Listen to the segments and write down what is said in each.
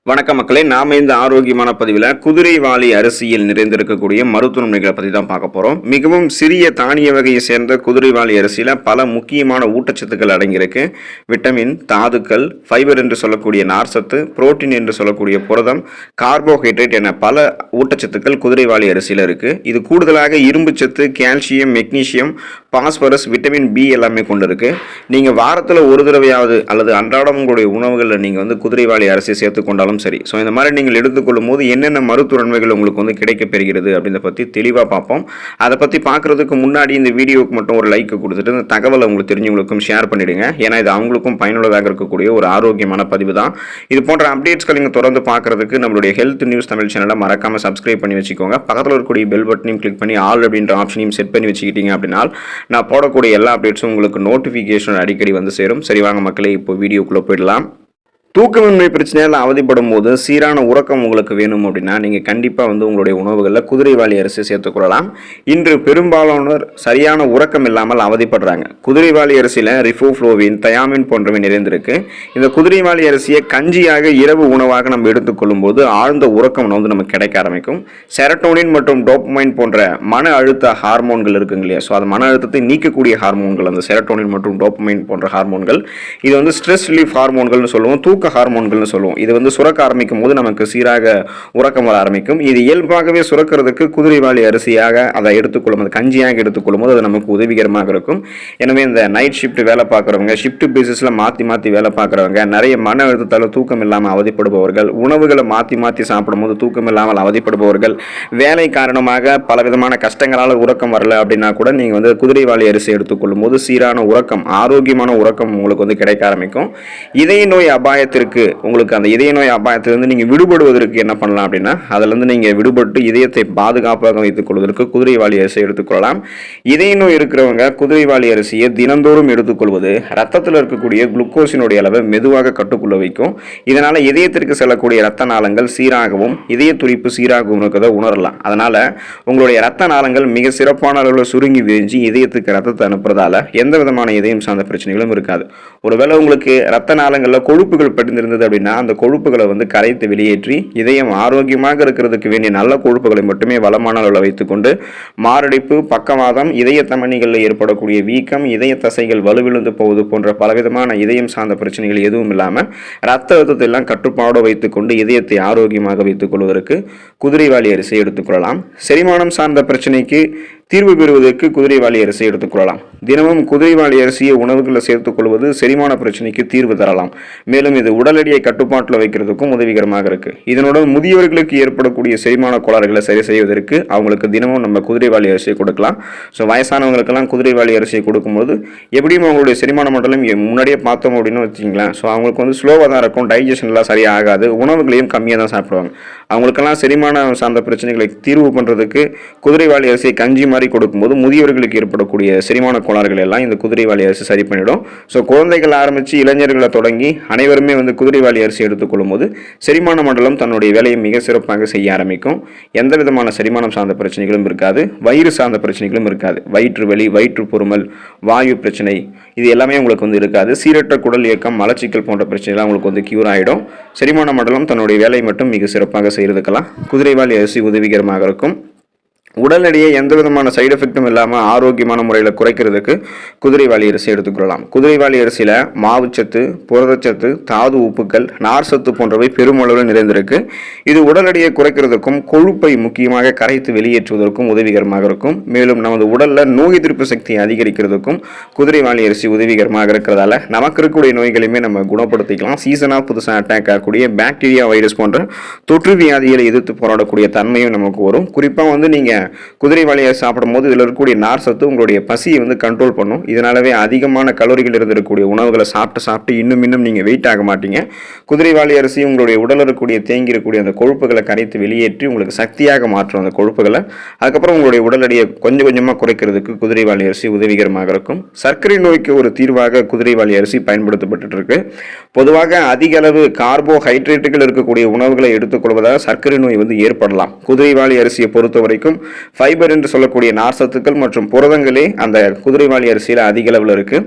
வணக்க மக்களே, நாம இந்த ஆரோக்கியமான பதிவில் குதிரைவாலி அரிசியில் நிறைந்திருக்கக்கூடிய மருத்துவ நன்மைகளை பற்றி தான் பார்க்க போகிறோம். மிகவும் சிறிய தானிய வகையை சேர்ந்த குதிரைவாலி அரிசியில் பல முக்கியமான ஊட்டச்சத்துக்கள் அடங்கியிருக்கு. விட்டமின், தாதுக்கள், ஃபைபர் என்று சொல்லக்கூடிய நார்சத்து, புரோட்டீன் என்று சொல்லக்கூடிய புரதம், கார்போஹைட்ரேட் என பல ஊட்டச்சத்துக்கள் குதிரைவாலி அரிசியில் இருக்குது. இது கூடுதலாக இரும்பு சத்து, calcium, magnesium, phosphorus, vitamin B எல்லாமே கொண்டு இருக்கு. நீங்கள் வாரத்தில் ஒரு தடவையாவது அல்லது அன்றாடம் உங்களுடைய உணவுகளில் நீங்கள் வந்து குதிரைவாலி அரிசி சேர்த்து கொண்டாலும் சரி. ஸோ இந்த மாதிரி நீங்கள் எடுத்துக்கொள்ளும் போது என்னென்ன மருத்துவ நன்மைகள் உங்களுக்கு வந்து கிடைக்க பெறுகிறது அப்படின்றத பற்றி தெளிவாக பார்ப்போம். அதை பற்றி பார்க்குறதுக்கு முன்னாடி இந்த வீடியோவுக்கு மட்டும் ஒரு லைக் கொடுத்துட்டு இந்த தகவலை உங்களுக்கு தெரிஞ்சவங்களுக்கும் ஷேர் பண்ணிவிடுங்க. ஏன்னா இது அவங்களுக்கும் பயனுள்ளதாக இருக்கக்கூடிய ஒரு ஆரோக்கியமான பதிவு தான். இது போன்ற அப்டேட்ஸ்கள் நீங்கள் தொடர்ந்து பார்க்குறதுக்கு நம்மளுடைய ஹெல்த் நியூஸ் தமிழ் சேனலை மறக்காமல் சப்ஸ்கிரைப் பண்ணி வச்சுக்கோங்க. பக்கத்தில் இருக்கக்கூடிய பெல் பட்டனையும் கிளிக் பண்ணி ஆல் அப்படின்ற ஆப்ஷனையும் செட் பண்ணி வச்சுக்கிட்டீங்க அப்படின்னா நான் போடக்கூடிய எல்லா அப்டேட்ஸும் உங்களுக்கு நோட்டிஃபிகேஷன் அடிக்கடி வந்து சேரும். சரி வாங்க மக்களே, இப்போ வீடியோக்குள்ளே போயிடலாம். தூக்கமின்மை பிரச்சனையால் அவதிப்படும் போது சீரான உறக்கம் உங்களுக்கு வேணும் அப்படின்னா நீங்கள் கண்டிப்பாக வந்து உங்களுடைய உணவுகளில் குதிரைவாலி அரிசி சேர்த்துக்கொள்ளலாம். இன்று பெரும்பாலானோர் சரியான உறக்கம் இல்லாமல் அவதிப்படுறாங்க. குதிரைவாலி அரிசியில் ரிஃபோஃப்ளோவின், தயாமின் போன்றவை நிறைந்திருக்கு. இந்த குதிரைவாலி அரிசியை கஞ்சியாக இரவு உணவாக நம்ம எடுத்துக்கொள்ளும் போது ஆழ்ந்த உறக்கம் வந்து நமக்கு கிடைக்க ஆரம்பிக்கும். செரட்டோனின் மற்றும் டோப்பமைன் போன்ற மன அழுத்த ஹார்மோன்கள் இருக்குங்க இல்லையா, ஸோ அது மன அழுத்தத்தை நீக்கக்கூடிய ஹார்மோன்கள் அந்த செரட்டோனின் மற்றும் டோப்பமைன் போன்ற ஹார்மோன்கள். இது வந்து ஸ்ட்ரெஸ் ரிலீஃப் ஹார்மோன்கள்னு சொல்லுவோம், தூக்க ஹார்மோன்கள்னு சொல்லுவோம். இது வந்து சுரக்க ஆரம்பிக்கும் போது நமக்கு சீராக உறக்கம் வர ஆரம்பிக்கும். இது இயல்பாகவே சுரக்கிறதுக்கு குதிரைவாலி அரிசியாக அதை எடுத்துக்கொள்ளும், அது கஞ்சியாக எடுத்துக்கொள்ளும் போது அது நமக்கு உதவிகரமாக இருக்கும். எனவே இந்த நைட் ஷிஃப்ட் வேலை பார்க்குறவங்க, ஷிஃப்ட் பேசிஸில் மாற்றி வேலை பார்க்குறவங்க, நிறைய மன அழுத்தத்தால் தூக்கம் இல்லாமல் அவதிப்படுபவர்கள், உணவுகளை மாற்றி சாப்பிடும்போது தூக்கம் இல்லாமல் அவதிப்படுபவர்கள், வேலை காரணமாக பலவிதமான கஷ்டங்களால் உறக்கம் வரல அப்படின்னா கூட நீங்கள் வந்து குதிரைவாலி அரிசி எடுத்துக்கொள்ளும் போது சீரான உறக்கம், ஆரோக்கியமான உறக்கம் உங்களுக்கு வந்து கிடைக்க ஆரம்பிக்கும். இதய நோய் அபாயத்திற்கு, உங்களுக்கு அந்த இதய நோய் அபாயத்திலிருந்து நீங்கள் விடுபடுவதற்கு என்ன பண்ணலாம் அப்படின்னா, அதிலிருந்து நீங்கள் விடுபட்டு இதயத்தை பாதுகாப்பாக வைத்துக் கொள்வதற்கு குதிரைவாலி அரிசி எடுத்துக்கொள்ளலாம். இதய நோய் இருக்கிறவங்க குதிரைவாலி அரிசியை தினந்தோறும் எடுத்துக்கொள்வது ரத்தத்தில் இருக்கக்கூடிய குளுக்கோஸினுடைய அளவை மெதுவாக கட்டுக்குள்ள வைக்கும். இதனால இதயத்திற்கு செல்லக்கூடிய ரத்த நாளங்கள் சீராகவும் இதய துடிப்பு சீராகவும் இருக்கிறத உணரலாம். அதனால உங்களுடைய ரத்த நாளங்கள் மிக சிறப்பான அளவில் சுருங்கி விரிஞ்சு இதயத்துக்கு ரத்தத்தை அனுப்புறதால எந்த விதமான இதயம் சார்ந்த பிரச்சனைகளும் இருக்காது. ஒருவேளை உங்களுக்கு ரத்த நாளங்களில் கொழுப்புகள் படிந்திருந்தது அப்படின்னா அந்த கொழுப்புகளை வந்து கரைத்து வெளியேற்றி இதயம் ஆரோக்கியமாக இருக்கிறதுக்கு வேண்டிய நல்ல கொழுப்புகளை மட்டுமே வளமான அளவில் வைத்துக்கொண்டு மாரடைப்பு, பக்கவாதம், இதய தமனிகளில் ஏற்படக்கூடிய வீக்கம், இதய தசைகள் வலுவிழந்து போவது போன்ற பலவிதமான இதயம் சார்ந்த பிரச்சனைகள் எதுவும் இல்லாமல் ரத்த அழுத்தத்தை எல்லாம் கட்டுப்பாடு வைத்துக்கொண்டு இதயத்தை ஆரோக்கியமாக வைத்துக் கொள்வதற்கு குதிரைவாலி அரிசி எடுத்துக்கொள்ளலாம். செரிமானம் சார்ந்த பிரச்சனைக்கு தீர்வு பெறுவதற்கு குதிரைவாலி அரிசி எடுத்துக்கொள்ளலாம். தினமும் குதிரைவாலி அரிசியை உணவுகளில் சேர்த்துக் கொள்வது செரிமான பிரச்சனைக்கு தீர்வு தரலாம். மேலும் இது உடல் எடையை கட்டுப்பாட்டில் வைக்கிறதுக்கும் உதவிகரமாக இருக்கு. இதனுடன் முதியவர்களுக்கு ஏற்படக்கூடிய செரிமான கோளாறுகளை சரி செய்வதற்கு அவங்களுக்கு தினமும் நம்ம குதிரைவாலி அரிசியை கொடுக்கலாம். ஸோ வயசானவங்களுக்கெல்லாம் குதிரைவாலி அரிசியை கொடுக்கும்போது எப்படியும் அவங்களுடைய செரிமான மண்டலம் முன்னாடியே பார்த்தோம் அப்படின்னு வச்சுங்களேன், ஸோ அவங்களுக்கு வந்து ஸ்லோவாக தான் இருக்கும், டைஜஷன்லாம் சரியாக ஆகாது, உணவுகளையும் கம்மியாக தான் சாப்பிடுவாங்க. அவங்களுக்கெல்லாம் செரிமானம் சார்ந்த பிரச்சனைகளை தீர்வு பண்ணுறதுக்கு குதிரைவாலி அரிசியை கஞ்சி மாதிரி கொடுக்கும்போது முதியவர்களுக்கு ஏற்படக்கூடிய செரிமான கோளாறுகள் எல்லாம் இந்த குதிரைவாலி அரிசி சரி பண்ணிடும். ஸோ குழந்தைகள் ஆரம்பித்து இளைஞர்களை தொடங்கி அனைவருமே வந்து குதிரைவாலி அரிசி எடுத்துக்கொள்ளும் போது செரிமான மண்டலம் தன்னுடைய வேலையை மிக சிறப்பாக செய்ய ஆரம்பிக்கும். எந்த விதமான செரிமானம் சார்ந்த பிரச்சனைகளும் இருக்காது, வயிறு சார்ந்த பிரச்சனைகளும் இருக்காது. வயிற்று வலி, வயிற்று பொறுமல், வாயு பிரச்சனை இது எல்லாமே உங்களுக்கு வந்து இருக்காது. சீரற்ற குடல் இயக்கம், மலச்சிக்கல் போன்ற பிரச்சனைலாம் உங்களுக்கு வந்து கியூர் ஆகிடும். செரிமான மண்டலம் தன்னுடைய வேலையை மட்டும் மிக சிறப்பாக செய்யறதுக்கெல்லாம் குதிரைவாலி அரிசி உதவிகரமாக இருக்கும். உடல் எடையை எந்த விதமான சைடு எஃபெக்டும் இல்லாமல் ஆரோக்கியமான முறையில் குறைக்கிறதுக்கு குதிரைவாலி அரிசி எடுத்துக்கொள்ளலாம். குதிரைவாலி அரிசியில் மாவுச்சத்து, புரதச்சத்து, தாது உப்புக்கள், நார்சத்து போன்றவை பெருமளவில் நிறைந்திருக்கு. இது உடல் எடையை குறைக்கிறதுக்கும் கொழுப்பை முக்கியமாக கரைத்து வெளியேற்றுவதற்கும் உதவிகரமாக இருக்கும். மேலும் நமது உடலில் நோய் எதிர்ப்பு சக்தியை அதிகரிக்கிறதுக்கும் குதிரைவாலி அரிசி உதவிகரமாக இருக்கிறதால நமக்கு இருக்கக்கூடிய நோய்களையுமே நம்ம குணப்படுத்திக்கலாம். சீசனாக புதுசாக அட்டாக் ஆகக்கூடிய பாக்டீரியா, வைரஸ் போன்ற தொற்று வியாதிகளை எதிர்த்து போராடக்கூடிய தன்மையும் நமக்கு வரும். குறிப்பாக வந்து நீங்கள் குதிரைவாலி அரிசி சாப்பிடும் போது இதில் இருக்கக்கூடிய நார் சத்து உங்களுடைய பசியை வந்து கண்ட்ரோல் பண்ணும். இதனாலவே அதிகமான கலோரிகள் இருந்திருக்கக்கூடிய உணவுகளை சாப்பிட்டு இன்னும் நீங்கள் வெயிட் ஆக மாட்டீங்க. குதிரைவாலி அரிசி உங்களுடைய உடலில் இருக்கக்கூடிய தேங்கி இருக்கக்கூடிய அந்த கொழுப்புகளை கரைத்து வெளியேற்றி உங்களுக்கு சக்தியாக மாற்றும் அந்த கொழுப்புகளை. அதுக்கப்புறம் உங்களுடைய உடல் எடையை கொஞ்சமாக குறைக்கிறதுக்கு குதிரைவாலி அரிசி உதவிகரமாக இருக்கும். சர்க்கரை நோய்க்கு ஒரு தீர்வாக குதிரைவாலி அரிசி பயன்படுத்தப்பட்டு இருக்கு. பொதுவாக அதிக அளவு கார்போஹைட்ரேட்டுகள் இருக்கக்கூடிய உணவுகளை எடுத்துக்கொள்வதால் சர்க்கரை நோய் வந்து ஏற்படலாம். குதிரைவாலி அரிசியை பொறுத்த வரைக்கும் ஃபைபர் என்று சொல்லக்கூடிய நார்சத்துக்கள் மற்றும் புரதங்களே அந்த குதிரைவாலி அரிசியில் அதிக அளவில் இருக்கு.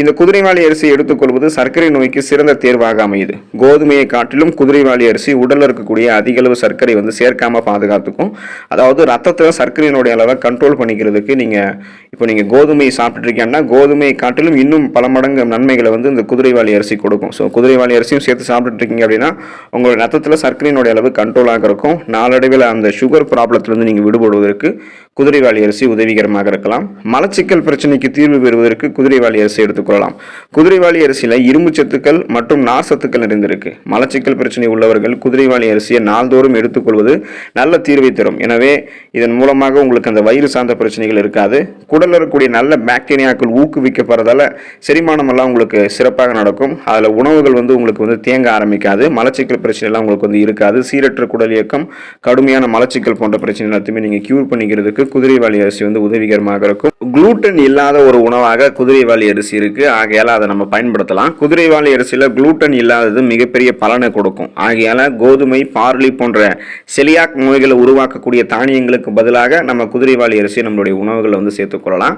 இந்த குதிரைவாலி அரிசி எடுத்துக்கொள்வது சர்க்கரை நோய்க்கு சிறந்த தேர்வாக அமையுது. கோதுமையை காட்டிலும் குதிரைவாலி அரிசி உடலில் இருக்கக்கூடிய அதிக அளவு சர்க்கரை சேர்க்காம பாதுகாத்துக்கும். அதாவது ரத்தத்தில் சர்க்கரையினுடைய அளவை கண்ட்ரோல் பண்ணிக்கிறதுக்கு நீங்க கோதுமை சாப்பிட்டு இருக்கீங்கன்னா கோதுமையை காட்டிலும் இன்னும் பல மடங்கு நன்மைகளை இந்த குதிரைவாலி அரிசி கொடுக்கும். ஸோ குதிரைவாலி அரிசியும் சேர்த்து சாப்பிட்டு இருக்கீங்க அப்படின்னா உங்களுடைய ரத்தத்தில் சர்க்கரையினுடைய அளவு கண்ட்ரோலாக இருக்கும். நாளடைவில் அந்த சுகர் ப்ராப்ளத்திலிருந்து நீங்கள் விடுபடுவதற்கு குதிரைவாலி அரிசி உதவிகரமாக இருக்கலாம். மலச்சிக்கல் பிரச்சனைக்கு தீர்வு பெறுவதற்கு குதிரைவாலி அரிசி எடுத்துக்கொள்ளலாம். குதிரைவாலி அரிசியில் இரும்பு சத்துக்கள் மற்றும் நார் சத்துக்கள் நிறைந்திருக்கு. மலச்சிக்கல் பிரச்சனை உள்ளவர்கள் குதிரைவாலி அரிசியை நாள்தோறும் எடுத்துக்கொள்வது நல்ல தீர்வை தரும். எனவே இதன் மூலமாக உங்களுக்கு அந்த வயிறு சார்ந்த பிரச்சனைகள் இருக்காது. குடலில் இருக்கக்கூடிய நல்ல பாக்டீரியாக்கள் ஊக்குவிக்கப்படுறதால செரிமானம் எல்லாம் உங்களுக்கு சிறப்பாக நடக்கும். அதில் உணவுகள் உங்களுக்கு தேங்க ஆரம்பிக்காது. மலச்சிக்கல் பிரச்சனை எல்லாம் உங்களுக்கு இருக்காது. சீரற்ற குடல் இயக்கம், கடுமையான மலச்சிக்கல் போன்ற பிரச்சனை எல்லாத்தையுமே நீங்கள் கியூர் பண்ணிக்கிறதுக்கு குதிரைவாலி அரிசி உதவிகரமாக இருக்கும். குளூட்டன் இல்லாத ஒரு உணவாக குதிரைவாலி அரிசி இருக்கு. ஆகையால அதை நம்ம பயன்படுத்தலாம். குதிரைவாலி அரிசியில் குளூட்டன் இல்லாதது மிகப்பெரிய பலனை கொடுக்கும். ஆகையால கோதுமை, பார்லி போன்ற செலியாக் நோய்களை உருவாக்கக்கூடிய தானியங்களுக்கு பதிலாக நம்ம குதிரைவாலி அரிசி நம்மளுடைய உணவுகளை சேர்த்துக்கொள்ளலாம்.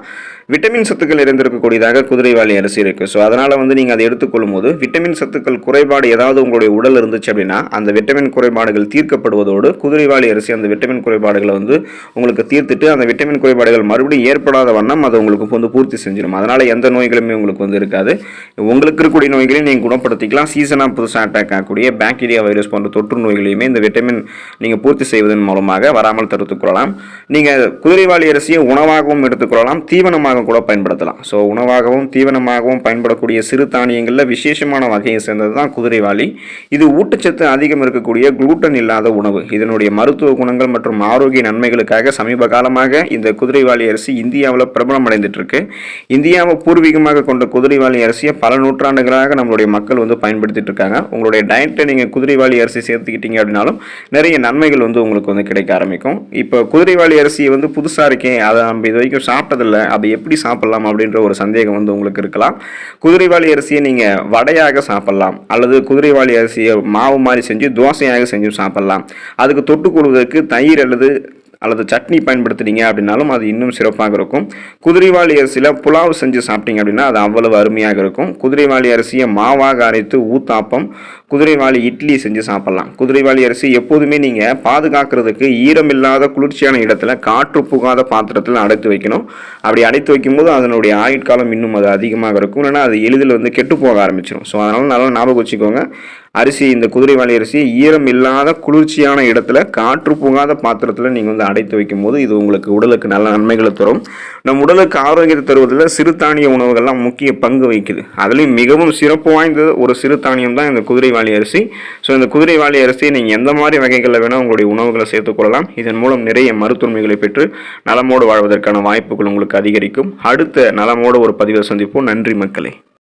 விட்டமின் சத்துக்கள் இருந்திருக்கக்கூடியதாக குதிரைவாலி அரிசி இருக்கு. ஸோ அதனால நீங்கள் அதை எடுத்துக்கொள்ளும் போது விட்டமின் சத்துக்கள் குறைபாடு ஏதாவது உங்களுடைய உடல் இருந்துச்சு அப்படின்னா அந்த விட்டமின் குறைபாடுகள் தீர்க்கப்படுவதோடு குதிரைவாலி அரிசி அந்த விட்டமின் குறைபாடுகளை உங்களுக்கு தீர்த்துட்டு அந்த விட்டமின் குறைபாடுகள் மறுபடியும் ஏற்படாத வண்ணம் அதை உங்களுக்கு பூர்த்தி செஞ்சிடும். அதனால எந்த நோய்களுமே உங்களுக்கு இருக்காது. உங்களுக்கு இருக்கக்கூடிய நோய்களையும் நீங்கள் குணப்படுத்திக்கலாம். சீசனாக புதுசாக அட்டாக் ஆகக்கூடிய பாக்டீரியா, வைரஸ் போன்ற தொற்று நோய்களையுமே இந்த விட்டமின் நீங்கள் பூர்த்தி செய்வதன் மூலமாக வராமல் தடுத்துக்கொள்ளலாம். நீங்கள் குதிரைவாலி அரிசியை உணவாகவும் எடுத்துக்கொள்ளலாம், தீவனமாக கூட பயன்படுத்தலாம். ஸோ உணவாகவும் தீவனமாகவும் பயன்படக்கூடிய சிறு தானியங்களில் விசேஷமான வகையை சேர்ந்தது தான் குதிரைவாலி. இது ஊட்டச்சத்து அதிகம் இருக்கக்கூடிய குளூட்டன் இல்லாத உணவு. இதனுடைய மருத்துவ குணங்கள் மற்றும் ஆரோக்கிய நன்மைகளுக்காக சமீப காலமாக இந்த குதிரைவாலி அரிசி இந்தியாவில் பிரபலம் அடைந்துட்டு இருக்கு. இந்தியாவை பூர்வீகமாக கொண்ட குதிரைவாலி அரிசியை பல நூற்றாண்டுகளாக நம்மளுடைய மக்கள் பயன்படுத்திட்டு இருக்காங்க. உங்களுடைய டயட்டை நீங்கள் குதிரைவாலி அரிசி சேர்த்துக்கிட்டீங்க அப்படின்னாலும் நிறைய நன்மைகள் உங்களுக்கு கிடைக்க ஆரம்பிக்கும். இப்போ குதிரைவாலி அரிசியை புதுசாக இருக்கேன், அதை நம்ம இது வரைக்கும் சாப்பிட்டதில்லை, அதை எப்படி சாப்பிடலாம் அப்படின்ற ஒரு சந்தேகம் உங்களுக்கு இருக்கலாம். குதிரைவாலி அரிசியை நீங்கள் வடையாக சாப்பிடலாம், அல்லது குதிரைவாலி அரிசியை மாவு மாதிரி செஞ்சு தோசையாக செஞ்சு சாப்பிடலாம். அதுக்கு தொட்டுக்கொள்வதற்கு தயிர் அல்லது சட்னி பயன்படுத்துனீங்க அப்படின்னாலும் அது இன்னும் சிறப்பாக இருக்கும். குதிரைவாலி அரிசியில் புலாவ் செஞ்சு சாப்பிட்டீங்க அப்படின்னா அது அவ்வளவு அருமையாக இருக்கும். குதிரைவாலி அரிசியை மாவாக அரைத்து ஊத்தாப்பம், குதிரைவாலி இட்லி செஞ்சு சாப்பிடலாம். குதிரைவாலி அரிசி எப்போதுமே நீங்கள் பாதுகாக்கிறதுக்கு ஈரமில்லாத குளிர்ச்சியான இடத்துல காற்று புகாத பாத்திரத்தில் அடைத்து வைக்கணும். அப்படி அடைத்து வைக்கும்போது அதனுடைய ஆயுட்காலம் இன்னும் அது அதிகமாக இருக்கும். இல்லைன்னா அது எளிதில் கெட்டு போக ஆரம்பிச்சிடும். ஸோ அதனால நல்லா ஞாபகம் வச்சுக்கோங்க. அரிசி, இந்த குதிரைவாலி அரிசி ஈரம் இல்லாத குளிர்ச்சியான இடத்துல காற்று புகாத பாத்திரத்தில் நீங்கள் அடைத்து வைக்கும் போது இது உங்களுக்கு உடலுக்கு நல்ல நன்மைகளை தரும். நம் உடலுக்கு ஆரோக்கியத்தை தருவதில் சிறுதானிய உணவுகள்லாம் முக்கிய பங்கு வகிக்குது. அதுலேயும் மிகவும் சிறப்பு வாய்ந்த ஒரு சிறுதானியம் தான் இந்த குதிரைவாலி அரிசி. ஸோ இந்த குதிரைவாலி அரிசியை நீங்கள் எந்த மாதிரி வகைகளில் வேணால் உங்களுடைய உணவுகளை சேர்த்துக்கொள்ளலாம். இதன் மூலம் நிறைய மருத்துவமைகளை பெற்று நலமோடு வாழ்வதற்கான வாய்ப்புகள் உங்களுக்கு அதிகரிக்கும். அடுத்த நலமோடு ஒரு பதிவை சந்திப்போம். நன்றி மக்களே.